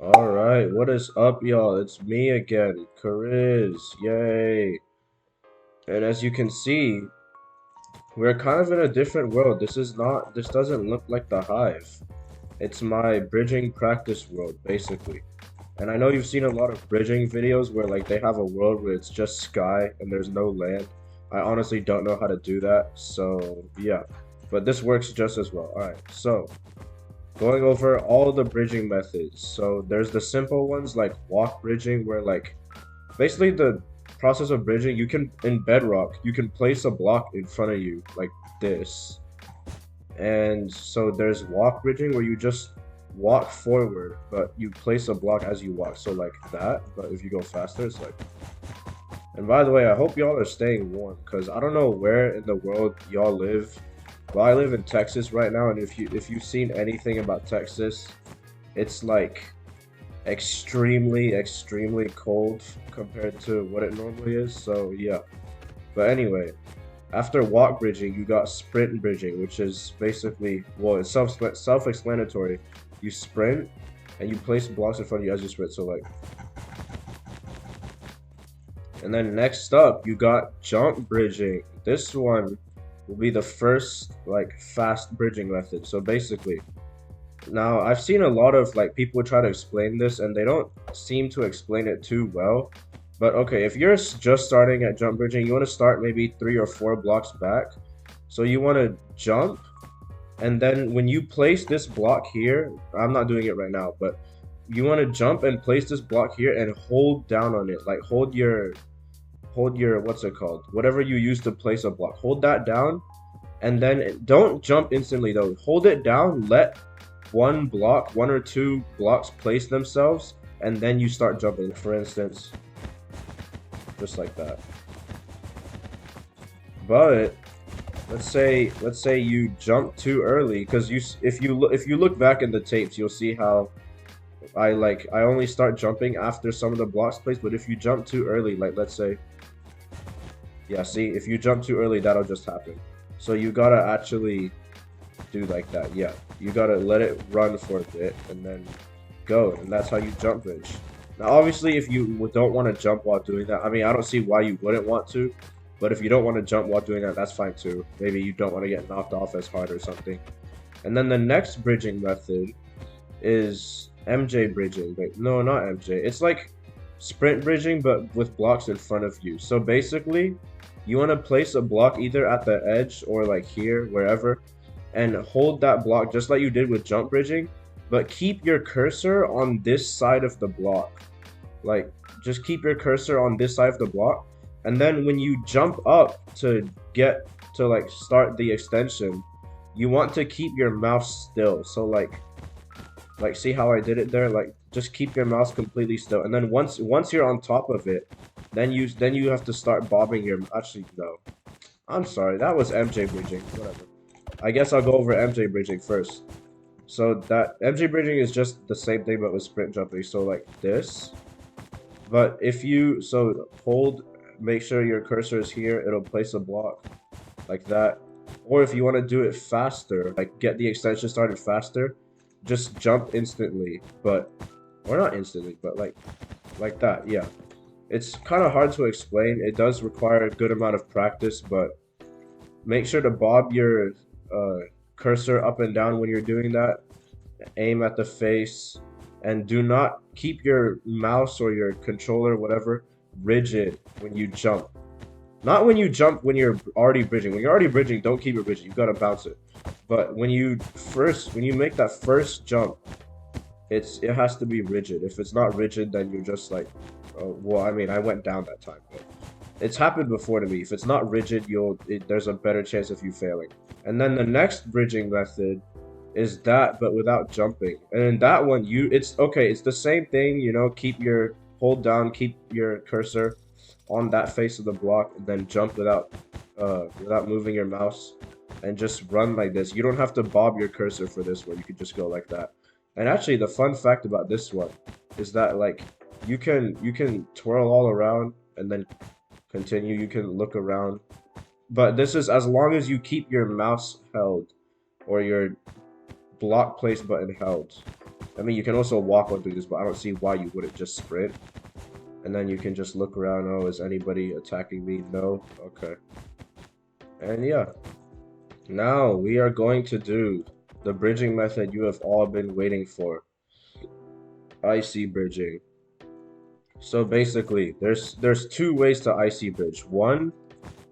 Alright, what is up, y'all? It's me again, Chris. Yay! And as you can see, we're kind of in a different world. This doesn't look like the Hive. It's my bridging practice world, basically. And I know you've seen a lot of bridging videos where, like, they have a world where it's just sky and there's no land. I honestly don't know how to do that, so yeah. But this works just as well. Alright, so going over all the bridging methods. So there's the simple ones like walk bridging, where like basically the process of bridging, you can in Bedrock, you can place a block in front of you like this. And so there's walk bridging where you just walk forward, but you place a block as you walk. So like that, but if you go faster, it's like. And by the way, I hope y'all are staying warm because I don't know where in the world y'all live. Well, I live in Texas right now, and if you've seen anything about Texas, it's like extremely cold compared to what it normally is. So yeah. But anyway, after walk bridging, you got sprint bridging, which is basically, well, it's self-explanatory. You sprint and you place blocks in front of you as you sprint. So like, and then next up, you got jump bridging. This one will be the first like fast bridging method. So basically, now I've seen a lot of like people try to explain this and they don't seem to explain it too well. But okay, if you're just starting at jump bridging, you want to start maybe 3 or 4 blocks back. So you want to jump, and then when you place this block here, I'm not doing it right now, but you want to jump and place this block here and hold down on it. Like hold your what's it called? Whatever you use to place a block. Hold that down, and then don't jump instantly though. Hold it down, let one or two blocks place themselves, and then you start jumping. For instance, just like that. But let's say you jump too early, because if you look back in the tapes, you'll see how I only start jumping after some of the blocks placed. But if you jump too early, like let's say, yeah, see, if you jump too early, that'll just happen. So you gotta actually do like that. Yeah, you gotta let it run for a bit and then go, and that's how you jump bridge. Now, obviously, if you don't want to jump while doing that, I mean, I don't see why you wouldn't want to, but if you don't want to jump while doing that, that's fine too. Maybe you don't want to get knocked off as hard or something. And then the next bridging method is MJ bridging. Wait, no, not MJ. It's like sprint bridging, but with blocks in front of you. So basically, you want to place a block either at the edge or like here, wherever, and hold that block just like you did with jump bridging, but keep your cursor on this side of the block. Like, just keep your cursor on this side of the block, and then when you jump up to get to like start the extension, you want to keep your mouse still. So like see how I did it there? Like, just keep your mouse completely still, and then once you're on top of it, then you have to start bobbing your. Actually, no, I'm sorry, that was MJ bridging. Whatever. I guess I'll go over MJ bridging first. So that MJ bridging is just the same thing but with sprint jumping. So like this. But if you hold, make sure your cursor is here, it'll place a block like that. Or if you want to do it faster, like get the extension started faster, just jump instantly, but or not instantly, but like that. Yeah. It's kind of hard to explain. It does require a good amount of practice, but make sure to bob your cursor up and down when you're doing that. Aim at the face, and do not keep your mouse or your controller, whatever, rigid when you jump. Not when you jump when you're already bridging. When you're already bridging, don't keep it rigid. You've got to bounce it. But when you make that first jump, it has to be rigid. If it's not rigid, then you're just like, oh, well, I mean, I went down that time, but it's happened before to me. If it's not rigid, there's a better chance of you failing. And then the next bridging method is that, but without jumping. And in that one, it's okay. It's the same thing, hold down, keep your cursor on that face of the block, and then jump without moving your mouse, and just run like this. You don't have to bob your cursor for this one. You could just go like that. And actually, the fun fact about this one is that like you can twirl all around and then continue. You can look around, but this is as long as you keep your mouse held or your block place button held. I mean, you can also walk on through this, but I don't see why you wouldn't just sprint. And then you can just look around. Oh, is anybody attacking me? No. Okay. And yeah. Now we are going to do the bridging method you have all been waiting for. Icy bridging. So basically, there's two ways to icy bridge. One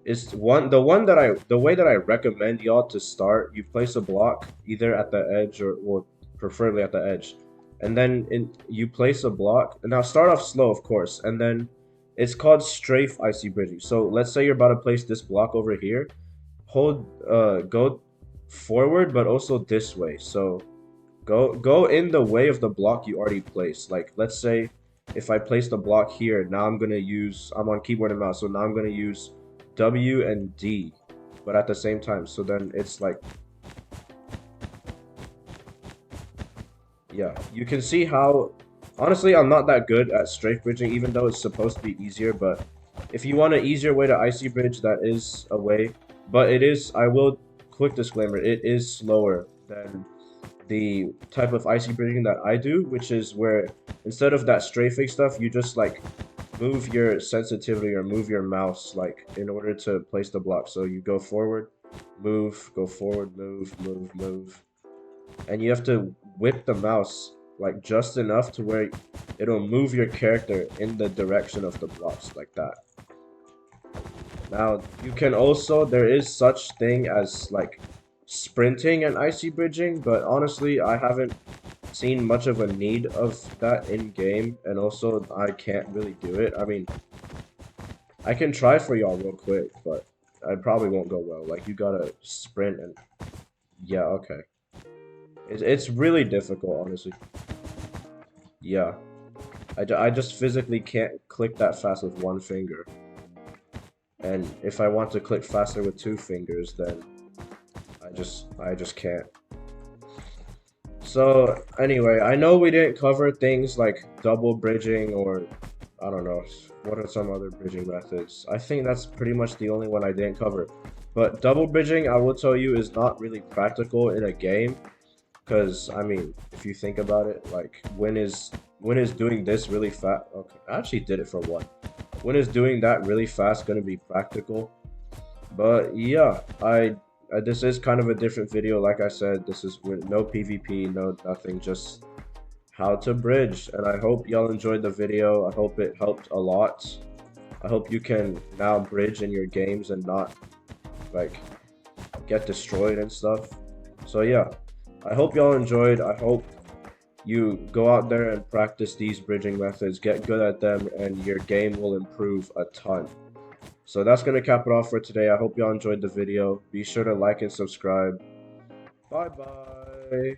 is the way that I recommend y'all to start. You place a block either at the edge or well, preferably at the edge, and then you place a block. And now start off slow, of course, and then it's called strafe icy bridging. So let's say you're about to place this block over here. Go forward, but also this way. So go in the way of the block you already placed. Like let's say if I place the block here, now I'm on keyboard and mouse, so now I'm gonna use W and D, but at the same time. So then it's like, yeah, you can see how, honestly, I'm not that good at strafe bridging, even though it's supposed to be easier, but if you want an easier way to icy bridge, that is a way, but it is, I will, quick disclaimer, it is slower than the type of icy bridging that I do, which is where instead of that strafing stuff, you just like move your sensitivity or move your mouse like in order to place the block. So you go forward, move, go forward, move, and you have to whip the mouse like just enough to where it'll move your character in the direction of the blocks like that. Now you can also, there is such thing as like sprinting and icy bridging, but honestly I haven't seen much of a need of that in game, and also I can't really do it. I mean, I can try for y'all real quick, but I probably won't go well. Like you gotta sprint and yeah, okay. It's really difficult, honestly. Yeah, I just physically can't click that fast with one finger. And if I want to click faster with two fingers, then I just can't. So anyway, I know we didn't cover things like double bridging or I don't know, what are some other bridging methods? I think that's pretty much the only one I didn't cover. But double bridging, I will tell you, is not really practical in a game. Because, I mean, if you think about it, like, when is doing this really fast? Okay, I actually did it for one. When is doing that really fast going to be practical? But yeah, this is kind of a different video. Like I said, this is with no PvP, no nothing, just how to bridge. And I hope y'all enjoyed the video. I hope it helped a lot. I hope you can now bridge in your games and not like get destroyed and stuff. So yeah, I hope y'all enjoyed. I hope you go out there and practice these bridging methods, get good at them, and your game will improve a ton. So that's going to cap it off for today. I hope y'all enjoyed the video. Be sure to like and subscribe. Bye bye.